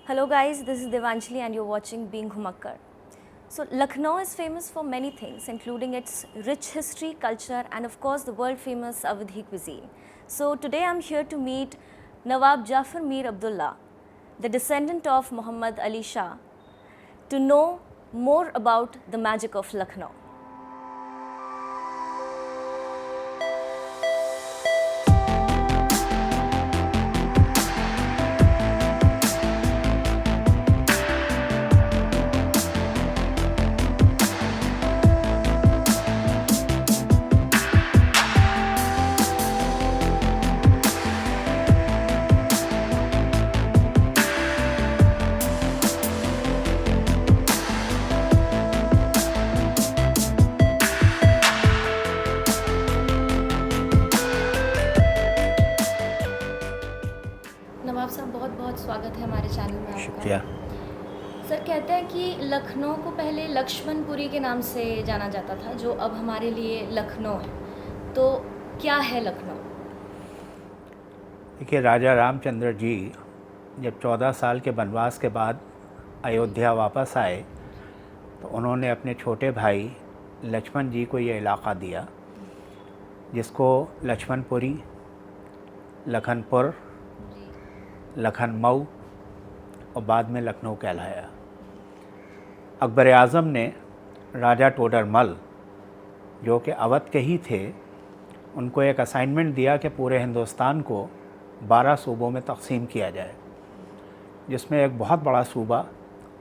Hello guys, this is Devanjali and you're watching Being Humakkar. So Lucknow is famous for many things including its rich history, culture and of course the world famous Awadhi cuisine. So today I'm here to meet Nawab Jafar Mir Abdullah, the descendant of Muhammad Ali Shah, to know more about the magic of Lucknow. नवाब साहब बहुत बहुत स्वागत है हमारे channel में आपका। शुक्रिया। Sir कहते हैं कि लखनऊ को पहले लक्ष्मणपुरी के नाम से जाना जाता था जो अब हमारे लिए लखनऊ है, तो क्या है लखनऊ? देखिए, राजा रामचंद्र जी जब 14 साल के वनवास के बाद अयोध्या वापस आए तो उन्होंने अपने छोटे भाई लक्ष्मण जी को ये इलाक़ा दिया जिसको लक्ष्मणपुरी, लखनपुर, लखनऊ और बाद में लखनऊ कहलाया। अकबर आज़म ने राजा टोडरमल जो कि अवध के ही थे उनको एक असाइनमेंट दिया कि पूरे हिंदुस्तान को 12 सूबों में तकसीम किया जाए, जिसमें एक बहुत बड़ा सूबा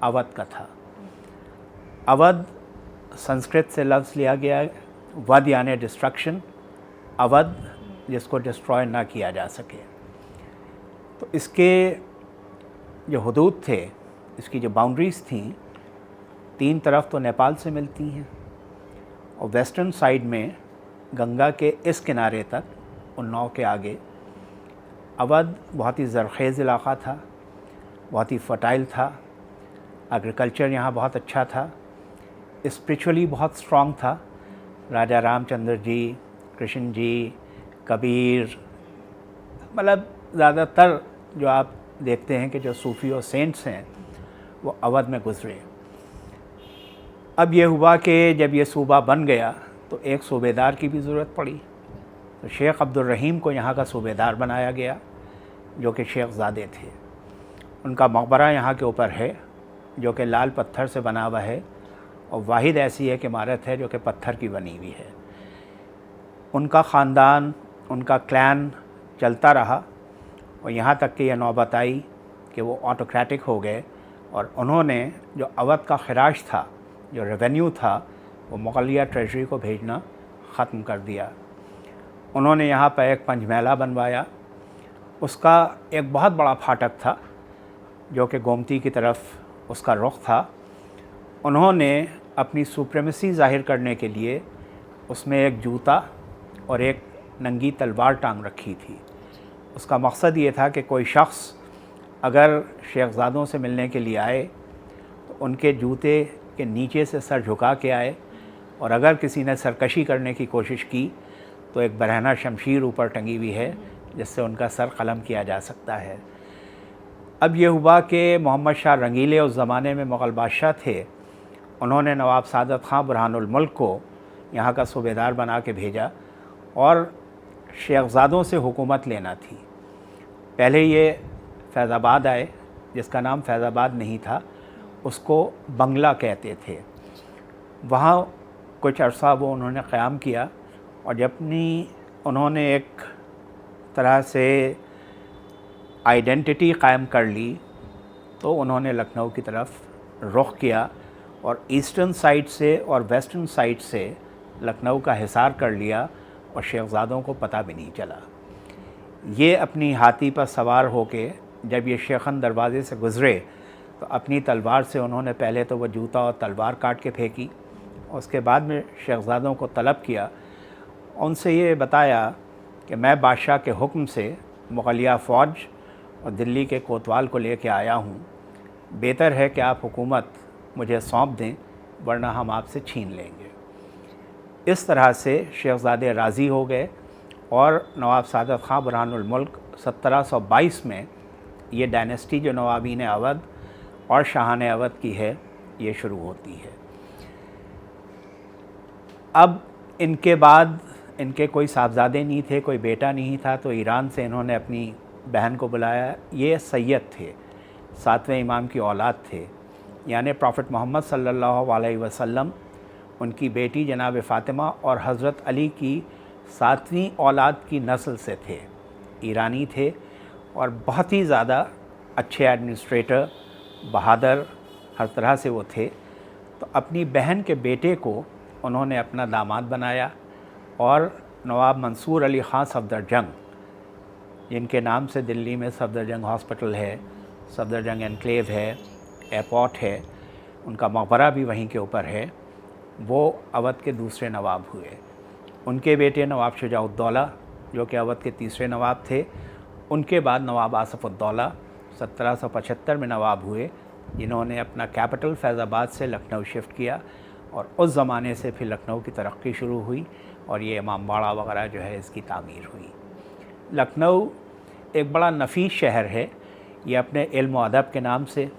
अवध का था। अवध संस्कृत से लफ्ज़ लिया गया, वध यानी डिस्ट्रक्शन, अवध जिसको डिस्ट्रॉय ना किया जा सके। तो इसके जो हदूद थे, इसकी जो बाउंड्रीज़ थीं, 3 तरफ तो नेपाल से मिलती हैं और वेस्टर्न साइड में गंगा के इस किनारे तक, उन्नाव के आगे, अवध बहुत ही ज़रख़ेज़ इलाक़ा था, बहुत ही फर्टाइल था, एग्रीकल्चर यहाँ बहुत अच्छा था, स्पिरिचुअली बहुत स्ट्रॉन्ग था। राजा रामचंद्र जी, कृष्ण जी, कबीर, मतलब ज़्यादातर जो आप देखते हैं कि जो सूफ़ी और सेंट्स हैं वो अवध में गुज़रे। अब ये हुआ कि जब ये सूबा बन गया तो एक सूबेदार की भी ज़रूरत पड़ी, तो शेख अब्दुल रहीम को यहाँ का सूबेदार बनाया गया जो कि शेखज़ादे थे। उनका मकबरा यहाँ के ऊपर है जो कि लाल पत्थर से बना हुआ है और वाहिद ऐसी एक इमारत है जो कि पत्थर की बनी हुई है। उनका ख़ानदान, उनका क्लैन चलता रहा और यहाँ तक कि यह नौबत आई कि वो ऑटोक्रेटिक हो गए और उन्होंने जो अवध का खराज था, जो रेवेन्यू था, वो मुगलिया ट्रेजरी को भेजना ख़त्म कर दिया। उन्होंने यहाँ पर एक पंचमहला बनवाया, उसका एक बहुत बड़ा फाटक था जो कि गोमती की तरफ उसका रुख था। उन्होंने अपनी सुप्रीमेसी ज़ाहिर करने के लिए उसमें एक जूता और एक नंगी तलवार टांग रखी थी। उसका मकसद ये था कि कोई शख्स अगर शेखज़ादों से मिलने के लिए आए तो उनके जूते के नीचे से सर झुका के आए और अगर किसी ने सरकशी करने की कोशिश की तो एक बरहना शमशीर ऊपर टंगी हुई है जिससे उनका सर कलम किया जा सकता है। अब ये हुआ कि मोहम्मद शाह रंगीले उस ज़माने में मुग़ल बादशाह थे, उन्होंने नवाब सादत ख़ान बुरहानुल मुल्क को यहाँ का सूबेदार बना के भेजा और शेखज़ादों से हुकूमत लेना थी। पहले ये फैज़ाबाद आए, जिसका नाम फैज़ाबाद नहीं था, उसको बंगला कहते थे। वहाँ कुछ अरसा वो उन्होंने क़याम किया और जब उन्होंने एक तरह से आइडेंटिटी कायम कर ली तो उन्होंने लखनऊ की तरफ रुख किया और ईस्टर्न साइड से और वेस्टर्न साइड से लखनऊ का हिसार कर लिया और शेखज़ादों को पता भी नहीं चला। ये अपनी हाथी पर सवार होके जब ये शेखन दरवाज़े से गुज़रे तो अपनी तलवार से उन्होंने पहले तो वो जूता और तलवार काट के फेंकी और उसके बाद में शेखज़ादों को तलब किया, उनसे ये बताया कि मैं बादशाह के हुक्म से मुग़लिया फ़ौज और दिल्ली के कोतवाल को लेके आया हूँ, बेहतर है कि आप हुकूमत मुझे सौंप दें वरना हम आपसे छीन लेंगे। इस तरह से शेखज़ादे राज़ी हो गए और नवाब सादत ख़ान बुरहानुल मुल्क 1722 में ये डायनेस्टी जो नवाबीन अवध और शाहान अवध की है, ये शुरू होती है। अब इनके बाद इनके कोई साहबजादे नहीं थे, कोई बेटा नहीं था, तो ईरान से इन्होंने अपनी बहन को बुलाया। ये सैयद थे, 7वें इमाम की औलाद थे, यानी प्रॉफिट मोहम्मद सल्लल्लाहु अलैहि वसल्लम, उनकी बेटी जनाब फ़ातिमा और हज़रत अली की 7वीं औलाद की नस्ल से थे। ईरानी थे और बहुत ही ज़्यादा अच्छे एडमिनिस्ट्रेटर, बहादुर, हर तरह से वो थे। तो अपनी बहन के बेटे को उन्होंने अपना दामाद बनाया और नवाब मंसूर अली ख़ान सफदरजंग, जिनके नाम से दिल्ली में सफदरजंग हॉस्पिटल है, सफदरजंग एनक्लेव है, एयरपोर्ट है, उनका मकबरा भी वहीं के ऊपर है, वो अवध के दूसरे नवाब हुए। उनके बेटे नवाब शुजाउद्दौला, जो कि अवध के तीसरे नवाब थे, उनके बाद नवाब आसफ़ुद्दौला 1775 में नवाब हुए, जिन्होंने अपना कैपिटल फैज़ाबाद से लखनऊ शिफ्ट किया। और उस ज़माने से फिर लखनऊ की तरक्की शुरू हुई और ये इमामबाड़ा वगैरह जो है इसकी तामीर हुई। लखनऊ एक बड़ा नफीस शहर है। ये अपने इल्म व अदब के नाम से,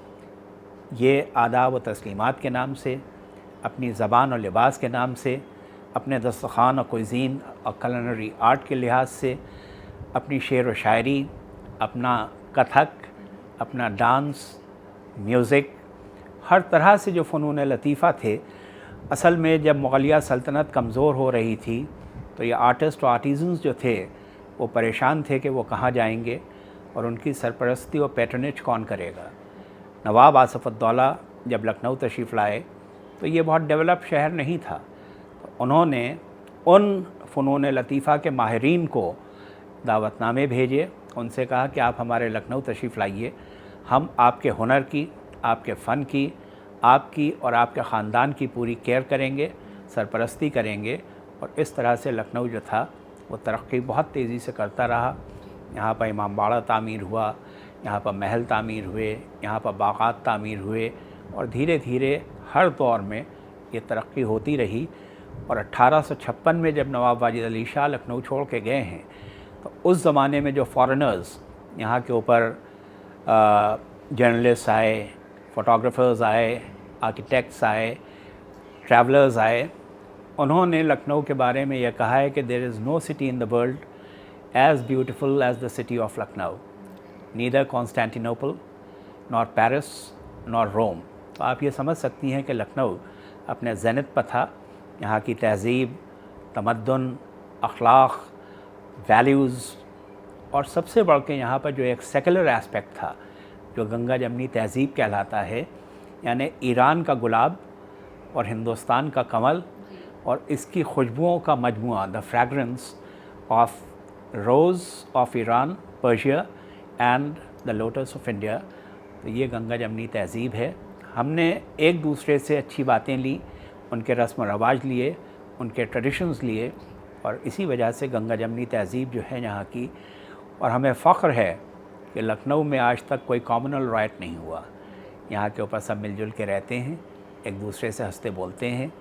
ये आदाब व तस्लीमात के नाम से, अपनी ज़बान और लिबास के नाम से, अपने दस्तरख़्वान और कुज़ीन और कुलिनरी आर्ट के लिहाज से, अपनी शेर व शायरी, अपना कथक, अपना डांस, म्यूज़िक, हर तरह से जो फ़नून लतीफ़ा थे। असल में जब मुग़लिया सल्तनत कमज़ोर हो रही थी तो ये आर्टिस्ट और आर्टिज़न्स जो थे वो परेशान थे कि वो कहाँ जाएंगे और उनकी सरपरस्ती और पैट्रनेज कौन करेगा। नवाब आसफ़ुद्दौला जब लखनऊ तशरीफ़ लाए तो ये बहुत डेवलप शहर नहीं था, तो उन्होंने उन फ़नून लतीफ़ा के माहिरीन को दावतनामे भेजे, उनसे कहा कि आप हमारे लखनऊ तशरीफ़ लाइए, हम आपके हुनर की, आपके फ़न की, आपकी और आपके ख़ानदान की पूरी केयर करेंगे, सरपरस्ती करेंगे। और इस तरह से लखनऊ जो था वो तरक्की बहुत तेज़ी से करता रहा। यहाँ पर इमामबाड़ा तामीर हुआ, यहाँ पर महल तामीर हुए, यहाँ पर बाग़ात तामीर हुए और धीरे धीरे हर दौर में ये तरक्की होती रही। और 1856 में जब नवाब वाजिद अली शाह लखनऊ छोड़ के गए हैं तो उस ज़माने में जो फॉरेनर्स यहाँ के ऊपर जर्नलिस्ट आए, फ़ोटोग्राफ़र्स आए, आर्किटेक्ट्स आए, ट्रैवलर्स आए, उन्होंने लखनऊ के बारे में यह कहा है कि there is no city in the world as beautiful as the city of Lucknow, neither Constantinople nor Paris nor Rome. तो आप ये समझ सकती हैं कि लखनऊ अपने ज़ेनिथ पर था। यहाँ की तहज़ीब, तमद्दुन, अखलाक, वैल्यूज़ और सबसे बढ़ के यहाँ पर जो एक सेकुलर एस्पेक्ट था, जो गंगा जमनी तहज़ीब कहलाता है, यानी ईरान का गुलाब और हिंदुस्तान का कमल और इसकी खुशबुओं का मजमुआ, the fragrance of rose of Iran, Persia and the lotus of India. तो ये गंगा जमनी तहज़ीब है। हमने एक दूसरे से अच्छी बातें ली, उनके रस्म व रवाज लिए, उनके ट्रेडिशंस लिए और इसी वजह से गंगा जमनी तहज़ीब जो है यहाँ की। और हमें फ़ख्र है कि लखनऊ में आज तक कोई कॉम्युनल राइट नहीं हुआ। यहाँ के ऊपर सब मिलजुल के रहते हैं, एक दूसरे से हंसते बोलते हैं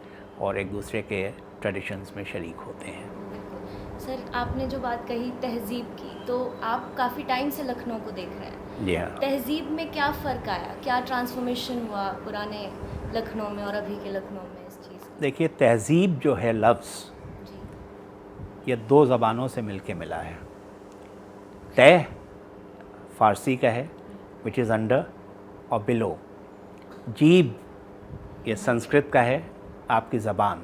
और एक दूसरे के ट्रेडिशंस में शरीक होते हैं। सर, आपने जो बात कही तहज़ीब की, तो आप काफ़ी टाइम से लखनऊ को देख रहे हैं। जी हाँ। तहज़ीब में क्या फ़र्क आया, क्या ट्रांसफॉर्मेशन हुआ पुराने लखनऊ में और अभी के लखनऊ में इस चीज़ का? देखिए, तहज़ीब जो है लफ्ज़, जी, ये दो ज़बानों से मिल के मिला है। तह फ़ारसी का है, विच इज़ अंडर और बिलो। जीब ये संस्कृत का है, आपकी ज़बान।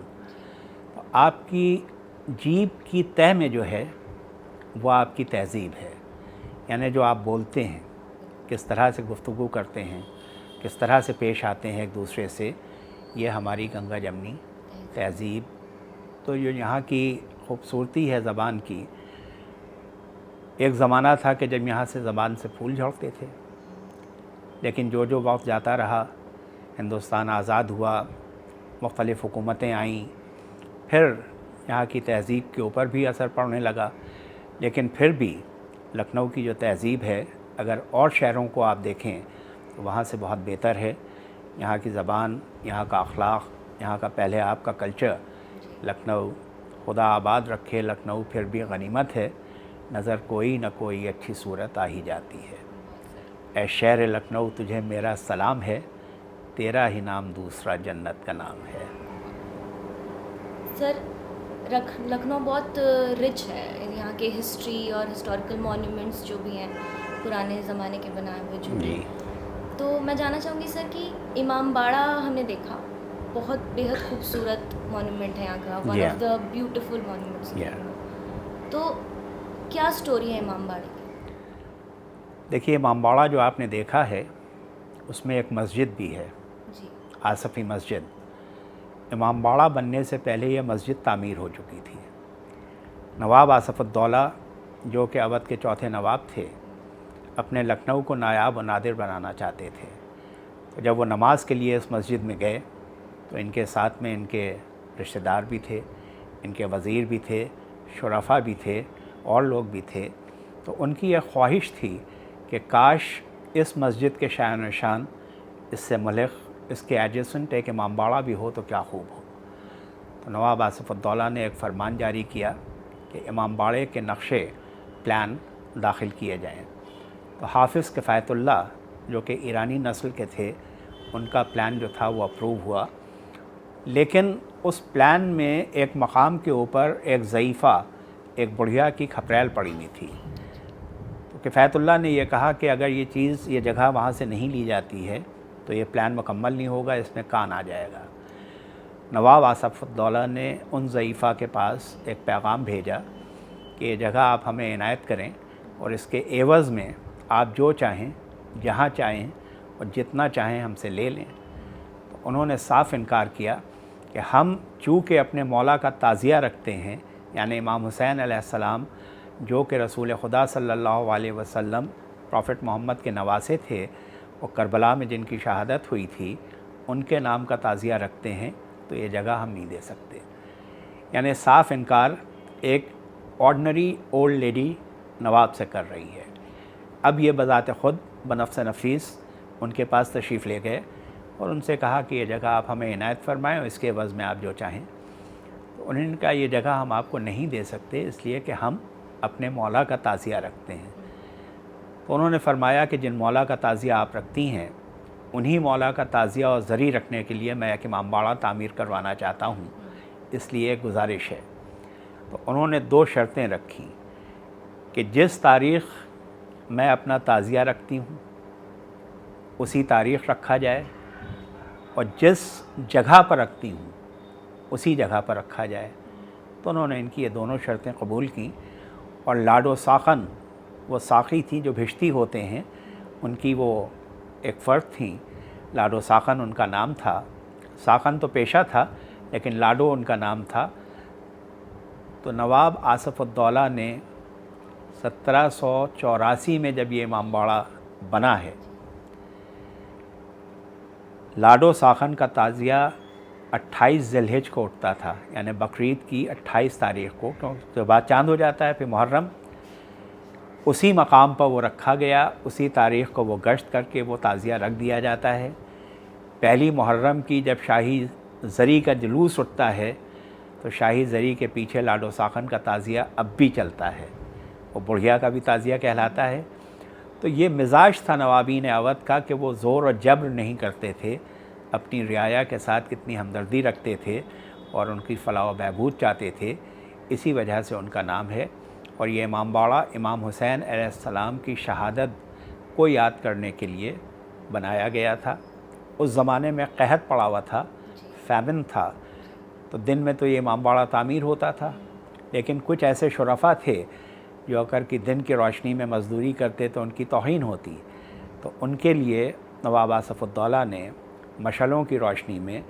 तो आपकी जीब की तह में जो है वो आपकी तहज़ीब है, यानी जो आप बोलते हैं, किस तरह से गुफ्तगू करते हैं, किस तरह से पेश आते हैं एक दूसरे से, ये हमारी गंगा जमनी तहज़ीब। तो जो यहाँ की खूबसूरती है ज़बान की, एक ज़माना था कि जब यहाँ से ज़बान से फूल झड़ते थे, लेकिन जो जो वक्त जाता रहा, हिंदुस्तान आज़ाद हुआ, मुख्तलिफ़ हुकूमतें आईं, फिर यहाँ की तहज़ीब के ऊपर भी असर पड़ने लगा। लेकिन फिर भी लखनऊ की जो तहज़ीब है, अगर और शहरों को आप देखें तो वहाँ से बहुत बेहतर है। यहाँ की ज़बान, यहाँ का अखलाक, यहाँ का पहले आपका कल्चर। लखनऊ खुदा आबाद रखे, लखनऊ फिर भी गनीमत है, नज़र कोई न कोई अच्छी सूरत आ ही जाती है। ए शहर लखनऊ तुझे मेरा सलाम है, तेरा ही नाम दूसरा जन्नत का नाम है। सर, लखनऊ बहुत रिच है, यहाँ के हिस्ट्री और हिस्टोरिकल मॉन्यूमेंट्स जो भी हैं पुराने ज़माने के बनाए हुए जो भी। जी तो मैं जानना चाहूँगी सर कि इमाम बाड़ा हमने देखा, बहुत बेहद खूबसूरत मॉन्यूमेंट है यहाँ का, one Yeah. Of the beautiful monuments. Yeah. तो क्या स्टोरी है इमाम बाड़े की? देखिए, इमामबाड़ा जो आपने देखा है उसमें एक मस्जिद भी है, जी आसफ़ी मस्जिद। इमामबाड़ा बनने से पहले यह मस्जिद तामीर हो चुकी थी। नवाब आसफ़ुद्दौला जो कि अवध के चौथे नवाब थे, अपने लखनऊ को नायाब और नादिर बनाना चाहते थे। तो जब वो नमाज के लिए इस मस्जिद में गए तो इनके साथ में इनके रिश्तेदार भी थे, इनके वज़ीर भी थे, शुरफा भी थे और लोग भी थे। तो उनकी यह ख्वाहिश थी कि काश इस मस्जिद के शान निशान इससे मुल्क इसके एडजेसेंट एक इमामबाड़ा भी हो तो क्या खूब हो। तो नवाब आसफ़ुद्दौला ने एक फरमान जारी किया कि इमामबाड़े के नक्शे प्लान दाखिल किए जाएं। तो हाफ़िज़ किफ़ायतुल्लाह जो कि ईरानी नस्ल के थे, उनका प्लान जो था वो अप्रूव हुआ। लेकिन उस प्लान में एक मकाम के ऊपर एक ज़ईफ़ा, एक बुढ़िया की खपरेल पड़ी हुई थी। तो किफ़ायतुल्लाह ने यह कहा कि अगर ये जगह वहाँ से नहीं ली जाती है तो ये प्लान मुकम्मल नहीं होगा, इसमें कान आ जाएगा। नवाब आसफ़ुद्दौला ने उन ज़ईफ़ा के पास एक पैगाम भेजा कि ये जगह आप हमें इनायत करें और इसके एवज़ में आप जो चाहें, जहाँ चाहें और जितना चाहें हमसे ले लें। तो उन्होंने साफ़ इनकार किया कि हम चूँकि अपने मौला का ताज़िया रखते हैं, यानी इमाम हुसैन अलैहिस्सलाम जो कि रसूल खुदा सल्लल्लाहु अलैहि वसल्लम प्रॉफिट मोहम्मद के नवासे थे और करबला में जिनकी शहादत हुई थी, उनके नाम का ताज़िया रखते हैं, तो ये जगह हम नहीं दे सकते। यानी साफ़ इनकार एक ऑर्डनरी ओल्ड लेडी नवाब से कर रही है। अब ये बज़ात ख़ुद बनफ्स नफीस उनके पास तशरीफ़ ले गए और उनसे कहा कि ये जगह आप हमें इनायत फ़रमाएँ और इसके एवज़ में आप जो चाहें। तो उन्होंने कहा ये जगह हम आपको नहीं दे सकते, इसलिए कि हम अपने मौला का ताज़िया रखते हैं। तो उन्होंने फ़रमाया कि जिन मौला का ताज़िया आप रखती हैं, उन्हीं मौला का ताज़िया और ज़री रखने के लिए मैं एक इमामबाड़ा तामीर करवाना चाहता हूँ, इसलिए एक गुजारिश है। तो उन्होंने 2 शर्तें रखी कि जिस तारीख़ मैं अपना ताज़िया रखती हूँ उसी तारीख़ रखा जाए और जिस जगह पर रखती हूँ उसी जगह पर रखा जाए। तो उन्होंने इनकी ये दोनों शर्तें कबूल की और लाडो साखन, वो साक़ी थी जो भिश्ती होते हैं, उनकी वो एक फ़र्द थी, लाडो साखन उनका नाम था। साखन तो पेशा था लेकिन लाडो उनका नाम था। तो नवाब आसफ़ुद्दौला ने 1784 में जब ये इमामबाड़ा बना है, लाडो साखन का ताज़िया 28 ज़िलहिज को उठता था, यानी बकरीद की 28 तारीख़ को, क्योंकि तो बाद चांद हो जाता है, फिर मुहर्रम, उसी मकाम पर वो रखा गया। उसी तारीख़ को वो गश्त करके वो ताज़िया रख दिया जाता है। पहली मुहर्रम की जब शाही ज़री का जुलूस उठता है तो शाही ज़री के पीछे लाडो साखन का ताज़िया अब भी चलता है, वो बुढ़िया का भी ताज़िया कहलाता है। तो ये मिजाज था नवाबीन अवध का कि वो ज़ोर और जबर नहीं करते थे, अपनी रियाया के साथ कितनी हमदर्दी रखते थे और उनकी फ़लाह व बहबूद चाहते थे। इसी वजह से उनका नाम है। और ये इमामबाड़ा इमाम हुसैन अलैहिस्सलाम की शहादत को याद करने के लिए बनाया गया था। उस ज़माने में कहत पड़ा हुआ था, फैमिन था, तो दिन में तो ये इमामबाड़ा तामीर होता था, लेकिन कुछ ऐसे शुरफा थे जो अगर कि दिन की रोशनी में मज़दूरी करते तो उनकी तौहीन होती। तो उनके लिए नवाब आसफ़ुद्दौला ने मशलों की रोशनी में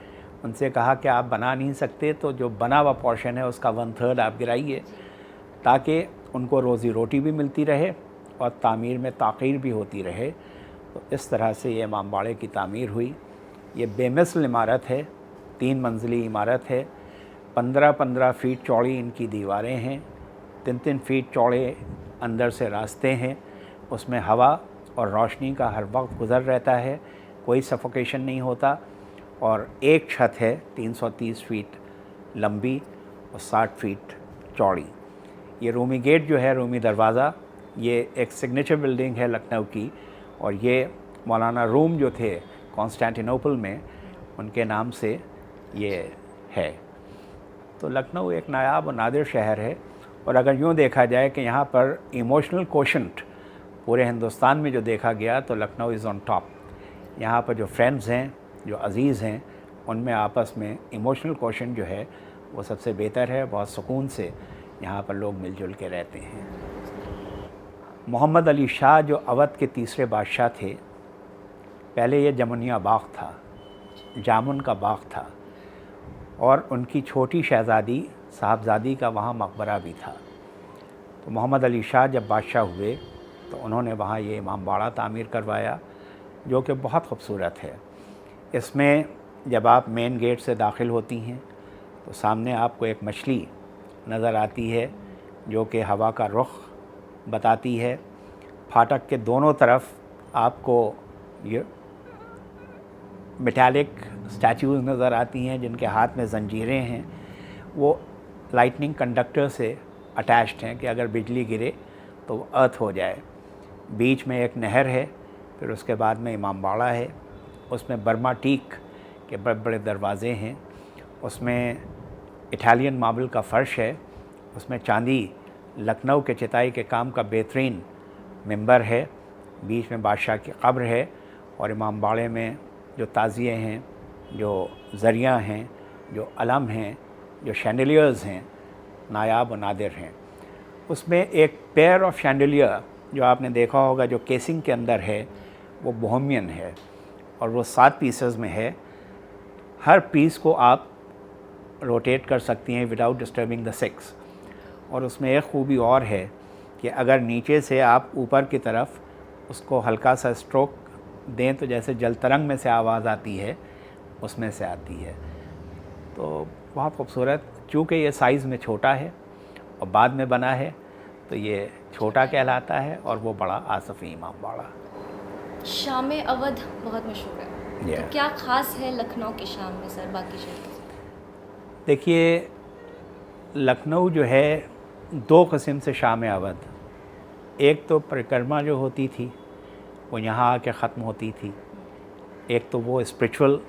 उनसे कहा कि आप बना नहीं सकते, तो जो बना हुआ पोर्शन है उसका 1/3 आप गिराइए, ताकि उनको रोज़ी रोटी भी मिलती रहे और तामीर में ताक़ीर भी होती रहे। तो इस तरह से ये इमामबाड़े की तामीर हुई। ये बेमिसल इमारत है, 3 मंजिली इमारत है, 15-15 फ़ीट चौड़ी इनकी दीवारें हैं, 3-3 फ़ीट चौड़े अंदर से रास्ते हैं। उसमें हवा और रोशनी का हर वक्त गुज़र रहता है, कोई सफोकेशन नहीं होता। और एक छत है 330 फ़ीट लंबी और 60 फ़ीट चौड़ी। ये रूमी गेट जो है, रूमी दरवाज़ा, ये एक सिग्नेचर बिल्डिंग है लखनऊ की और ये मौलाना रूम जो थे कॉन्स्टेंटिनोपल में, उनके नाम से ये है। तो लखनऊ एक नायाब और नादिर शहर है, और अगर यूँ देखा जाए कि यहाँ पर इमोशनल कोशेंट पूरे हिंदुस्तान में जो देखा गया तो लखनऊ इज़ ऑन टॉप। यहाँ पर जो फ्रेंड्स हैं, जो अज़ीज़ हैं, उनमें आपस में इमोशनल कोशेंट जो है वो सबसे बेहतर है। बहुत सुकून से यहाँ पर लोग मिलजुल के रहते हैं। मोहम्मद अली शाह जो अवध के तीसरे बादशाह थे, पहले ये जमुनिया बाग था, जामुन का बाग था, और उनकी छोटी शहज़ादी साहबजादी का वहाँ मकबरा भी था। तो मोहम्मद अली शाह जब बादशाह हुए तो उन्होंने वहाँ ये इमाम बाड़ा तामीर करवाया, जो कि बहुत खूबसूरत है। इसमें जब आप मेन गेट से दाखिल होती हैं तो सामने आपको एक मछली नज़र आती है जो कि हवा का रुख बताती है। फाटक के दोनों तरफ आपको ये मेटालिक स्टैचूज़ नज़र आती हैं जिनके हाथ में ज़ंजीरें हैं। वो लाइटनिंग कंडक्टर से अटैच्ड हैं कि अगर बिजली गिरे तो वो अर्थ हो जाए। बीच में एक नहर है, फिर उसके बाद में इमाम बाड़ा है, उसमें बर्मा टीक के बड़े बड़े दरवाज़े हैं, उसमें इटालियन मार्बल का फ़र्श है, उसमें चांदी लखनऊ के चिताई के काम का बेहतरीन मिंबर है, बीच में बादशाह की कब्र है, और इमाम बाड़े में जो ताज़िए हैं, जो ज़रिया हैं, जो अलम हैं, जो शैंडलियर्स हैं, नायाब व नादिर हैं। उसमें एक पेयर ऑफ शैंडलियर जो आपने देखा होगा जो केसिंग के अंदर है वो बोहेमियन है, और वो 7 पीसेस में है। हर पीस को आप रोटेट कर सकती हैं विदाउट डिस्टर्बिंग द 6। और उसमें एक खूबी और है कि अगर नीचे से आप ऊपर की तरफ उसको हल्का सा स्ट्रोक दें तो जैसे जल तरंग में से आवाज़ आती है, उसमें से आती है। तो बहुत खूबसूरत, चूँकि ये साइज़ में छोटा है और बाद में बना है तो ये छोटा कहलाता है, और वो बड़ा आसफ़ी इमाम बाड़ा। शाम अवध बहुत मशहूर है, तो क्या ख़ास है लखनऊ के शाम में सर बाकी शहरों से? देखिए, लखनऊ जो है 2 किस्म से शाम अवध। एक तो परिक्रमा जो होती थी वो यहाँ आके ख़त्म होती थी, एक तो वो स्पिरिचुअल,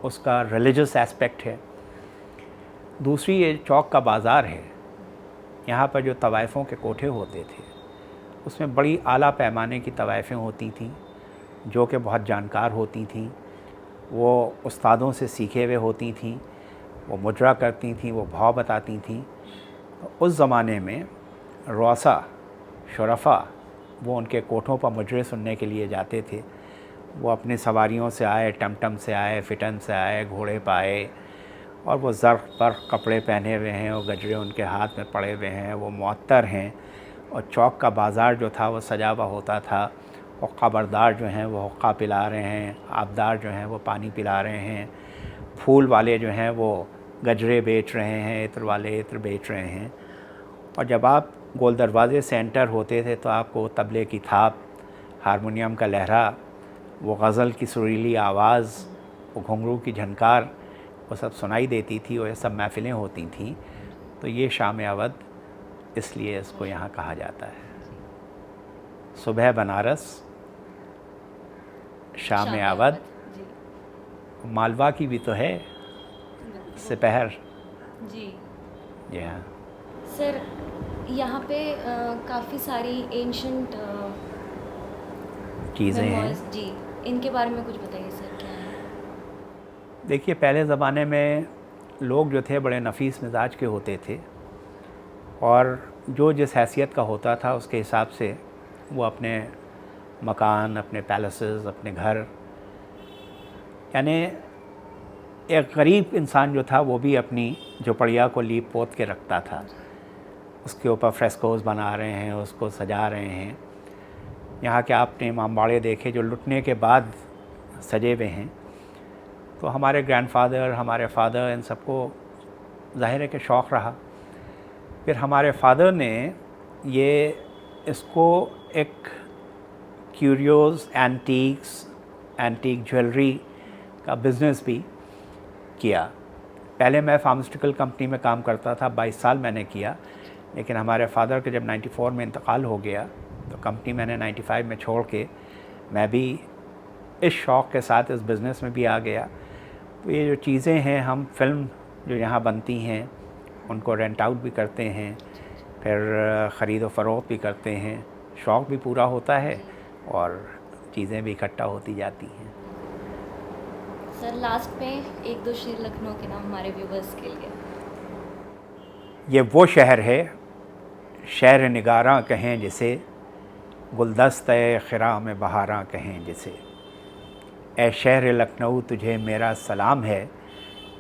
उसका रिलीजियस एस्पेक्ट है। दूसरी ये चौक का बाज़ार है, यहाँ पर जो तवाइफ़ों के कोठे होते थे उसमें बड़ी आला पैमाने की तवाइफ़ें होती थीं जो कि बहुत जानकार होती थीं, वो उस्तादों से सीखे हुए होती थीं, वो मुजरा करती थीं, वो भाव बताती थीं। तो उस ज़माने में रौसा शुरफ़ा वो उनके कोठों पर मुजरे सुनने के लिए जाते थे। वो अपनी सवारियों से आए, टमटम से आए, फिटन से आए, घोड़े पर आए, और वो ज़र्फ़ पर कपड़े पहने हुए हैं और गजरे उनके हाथ में पड़े हुए हैं, वो मुअत्तर हैं, और चौक का बाज़ार जो था वो सजा हुआ होता था। और खबरदार जो हैं वो हुक्का पिला रहे हैं, आबदार जो हैं वो पानी पिला रहे हैं, फूल वाले जो हैं वो गजरे बेच रहे हैं, इत्र वाले इत्र बेच रहे हैं। और जब आप गोल दरवाज़े से एंटर होते थे तो आपको तबले की थाप, हारमोनियम का लहरा, वो गज़ल की सुरीली आवाज़, वो घुंघरू की झनकार, वो सब सुनाई देती थी, और ये सब महफ़िलें होती थीं। तो ये शाम अवध इसलिए इसको यहाँ कहा जाता है। सुबह बनारस, शाम अवध, मालवा की भी तो है सिपहर जी। हाँ। सर यहाँ पे काफ़ी सारी एंशंट चीज़ें हैं जी, इनके बारे में कुछ बताइए सर, क्या है? देखिए, पहले ज़माने में लोग जो थे बड़े नफीस मिजाज के होते थे, और जो जिस हैसियत का होता था उसके हिसाब से वो अपने मकान, अपने पैलेसेस, अपने घर, यानी एक गरीब इंसान जो था वो भी अपनी झोपड़िया को लीप पोत के रखता था। उसके ऊपर फ्रेस्कोस बना रहे हैं, उसको सजा रहे हैं। यहाँ के आपने इमाम बाड़े देखे जो लुटने के बाद सजे हुए हैं। तो हमारे ग्रैंडफादर, हमारे फादर, इन सबको ज़ाहिर है कि शौक़ रहा। फिर हमारे फादर ने ये इसको एक क्यूरियोज़, एंटीक ज्वेलरी का बिज़नेस भी किया। पहले मैं फार्मास्यूटिकल कंपनी में काम करता था, 22 साल मैंने किया, लेकिन हमारे फादर के जब 94 में इंतकाल हो गया तो कंपनी मैंने 95 में छोड़ के मैं भी इस शौक़ के साथ इस बिज़नेस में भी आ गया। तो ये जो चीज़ें हैं, हम फ़िल्म जो यहाँ बनती हैं उनको रेंट आउट भी करते हैं, फिर ख़रीद व फ़रोख्त भी करते हैं, शौक़ भी पूरा होता है और चीज़ें भी इकट्ठा होती जाती हैं। सर लास्ट में एक दो शेर लखनऊ के नाम हमारे व्यूवर्स के लिए। ये वो शहर है, शहर निगारां कहें जिसे, गुलदस्ते खिरा में बहारां कहें जिसे। ए शहर लखनऊ तुझे मेरा सलाम है,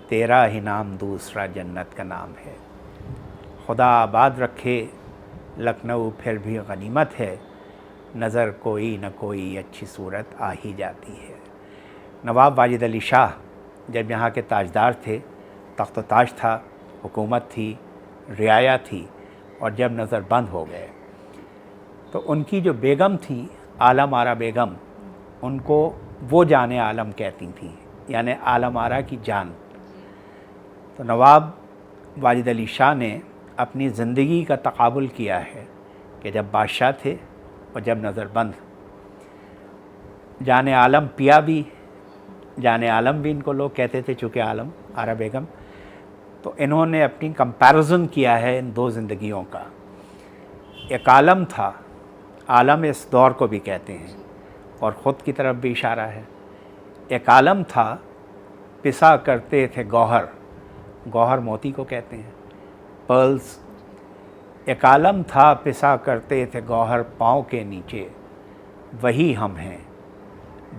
तेरा ही नाम दूसरा जन्नत का नाम है। खुदा आबाद रखे लखनऊ फिर भी गनीमत है, नज़र कोई न कोई अच्छी सूरत आ ही जाती है। नवाब वाजिद अली शाह जब यहाँ के ताजदार थे, तख्त ताज था, हुकूमत थी, रियाया थी, और जब नज़र बंद हो गए तो उनकी जो बेगम थी आलम आरा बेगम, उनको वो जाने आलम कहती थी, यानी आलम आरा की जान। तो नवाब वाजिद अली शाह ने अपनी ज़िंदगी का तक़ाबुल किया है कि जब बादशाह थे और जब नज़र बंद, जाने आलम पिया भी, जाने आलम भी इनको लोग कहते थे चूँकि आलम आरा बेगम। तो इन्होंने अपनी कंपैरिजन किया है इन दो ज़िंदगियों का। एक आलम था, आलम इस दौर को भी कहते हैं और ख़ुद की तरफ भी इशारा है। एक आलम था, पिसा करते थे गौहर, गौहर मोती को कहते हैं, पर्ल्स। एक आलम था, पिसा करते थे गौहर पाँव के नीचे, वही हम हैं,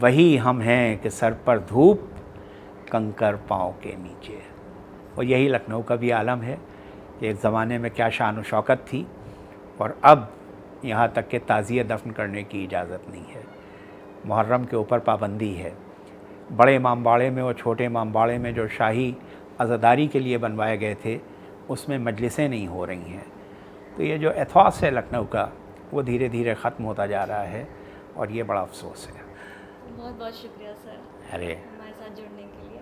वही हम हैं कि सर पर धूप, कंकर पाँव के नीचे। और यही लखनऊ का भी आलम है कि एक ज़माने में क्या शान व शौकत थी, और अब यहाँ तक कि ताज़िया दफन करने की इजाज़त नहीं है। मुहर्रम के ऊपर पाबंदी है। बड़े इमामबाड़े में और छोटे इमामबाड़े में जो शाही अज़ादारी के लिए बनवाए गए थे, उसमें मजलिसें नहीं हो रही हैं। तो ये जो एथॉस है लखनऊ का, वो धीरे धीरे ख़त्म होता जा रहा है, और ये बड़ा अफसोस है। बहुत बहुत शुक्रिया सर अरे हमारे साथ जुड़ने के लिए।